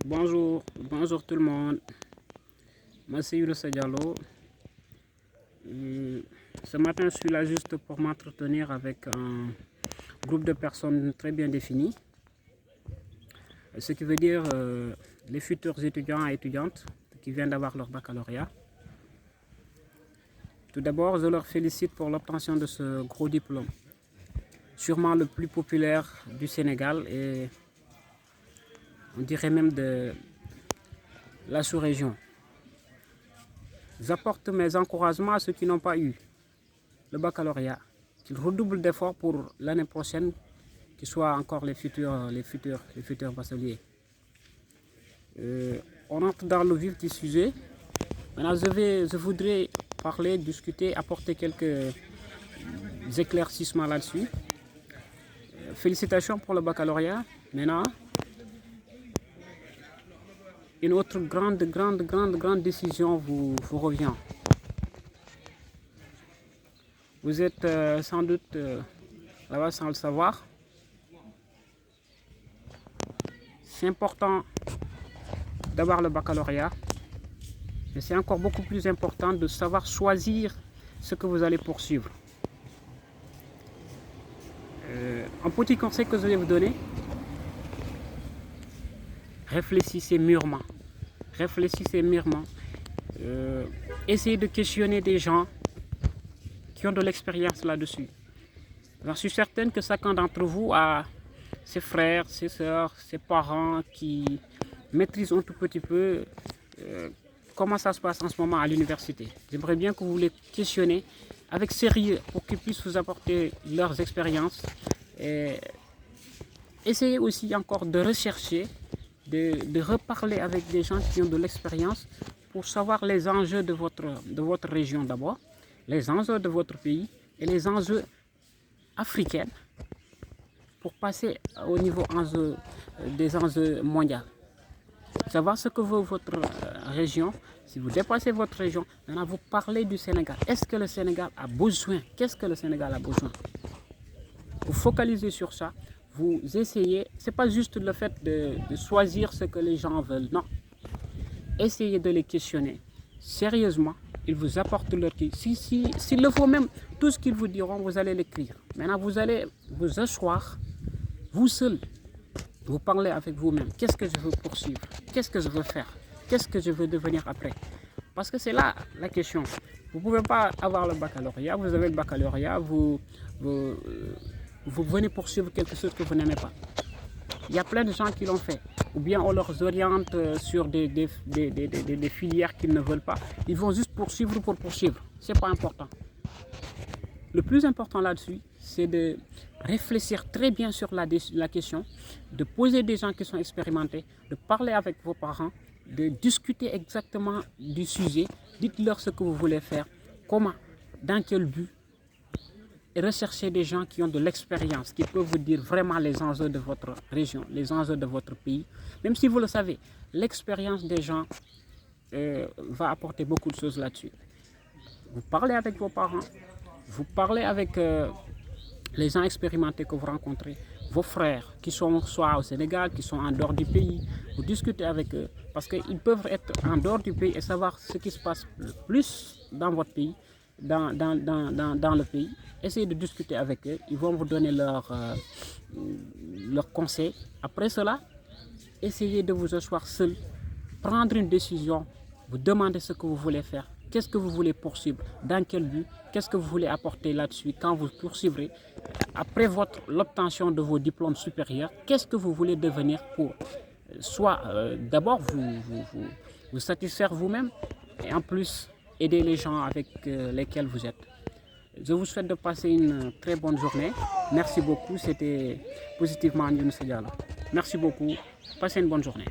Bonjour tout le monde. Moi c'est Younusa Diallo. Ce matin je suis là juste pour m'entretenir avec un groupe de personnes très bien défini. Ce qui veut dire les futurs étudiants et étudiantes qui viennent d'avoir leur baccalauréat. Tout d'abord, je leur félicite pour l'obtention de ce gros diplôme, sûrement le plus populaire du Sénégal et on dirait même de la sous-région. J'apporte mes encouragements à ceux qui n'ont pas eu le baccalauréat, qu'ils redoublent d'efforts pour l'année prochaine, qu'ils soient encore les futurs bacheliers. On entre dans le vif du sujet. Maintenant, je voudrais parler, discuter, apporter quelques éclaircissements là-dessus. Félicitations pour le baccalauréat. Maintenant, une autre grande décision vous revient. Vous êtes sans doute là-bas sans le savoir. C'est important d'avoir le baccalauréat, mais c'est encore beaucoup plus important de savoir choisir ce que vous allez poursuivre. Un petit conseil que je vais vous donner: réfléchissez mûrement. Essayez de questionner des gens qui ont de l'expérience là-dessus. Je suis certaine que chacun d'entre vous a ses frères, ses soeurs, ses parents qui maîtrisent un tout petit peu comment ça se passe en ce moment à l'université. J'aimerais bien que vous les questionnez avec sérieux pour qu'ils puissent vous apporter leurs expériences. Et essayez aussi encore de rechercher, de reparler avec des gens qui ont de l'expérience pour savoir les enjeux de votre région d'abord, les enjeux de votre pays et les enjeux africains pour passer au niveau des enjeux mondiaux. Savoir ce que veut votre région. Si vous dépassez votre région, maintenant vous parlez du Sénégal. Est-ce que le Sénégal a besoin? Qu'est-ce que le Sénégal a besoin? Vous focalisez sur ça. Vous essayez, c'est pas juste le fait de choisir ce que les gens veulent, non. Essayez de les questionner sérieusement. Ils vous apportent leur qui. S'il le faut même, tout ce qu'ils vous diront, vous allez l'écrire. Maintenant, vous allez vous asseoir, vous seul, vous parlez avec vous-même. Qu'est-ce que je veux poursuivre? Qu'est-ce que je veux faire? Qu'est-ce que je veux devenir après? Parce que c'est là la question. Vous ne pouvez pas avoir le baccalauréat, vous avez le baccalauréat, vous venez poursuivre quelque chose que vous n'aimez pas. Il y a plein de gens qui l'ont fait. Ou bien on leur oriente sur des filières qu'ils ne veulent pas. Ils vont juste poursuivre pour poursuivre. Ce n'est pas important. Le plus important là-dessus, c'est de réfléchir très bien sur la question, de poser des gens qui sont expérimentés, de parler avec vos parents, de discuter exactement du sujet. Dites-leur ce que vous voulez faire, comment, dans quel but. Et recherchez des gens qui ont de l'expérience, qui peuvent vous dire vraiment les enjeux de votre région, les enjeux de votre pays. Même si vous le savez, l'expérience des gens va apporter beaucoup de choses là-dessus. Vous parlez avec vos parents, vous parlez avec les gens expérimentés que vous rencontrez, vos frères qui sont soit au Sénégal, qui sont en dehors du pays. Vous discutez avec eux parce qu'ils peuvent être en dehors du pays et savoir ce qui se passe le plus dans votre pays. Dans le pays, essayez de discuter avec eux, ils vont vous donner leurs conseils. Après cela, essayez de vous asseoir seul, prendre une décision, vous demandez ce que vous voulez faire, qu'est-ce que vous voulez poursuivre, dans quel but, qu'est-ce que vous voulez apporter là-dessus quand vous poursuivrez. Après l'obtention de vos diplômes supérieurs, qu'est-ce que vous voulez devenir pour soit d'abord vous satisfaire vous-même et en plus aider les gens avec lesquels vous êtes. Je vous souhaite de passer une très bonne journée. Merci beaucoup. C'était positivement Younusa Diallo. Merci beaucoup. Passez une bonne journée.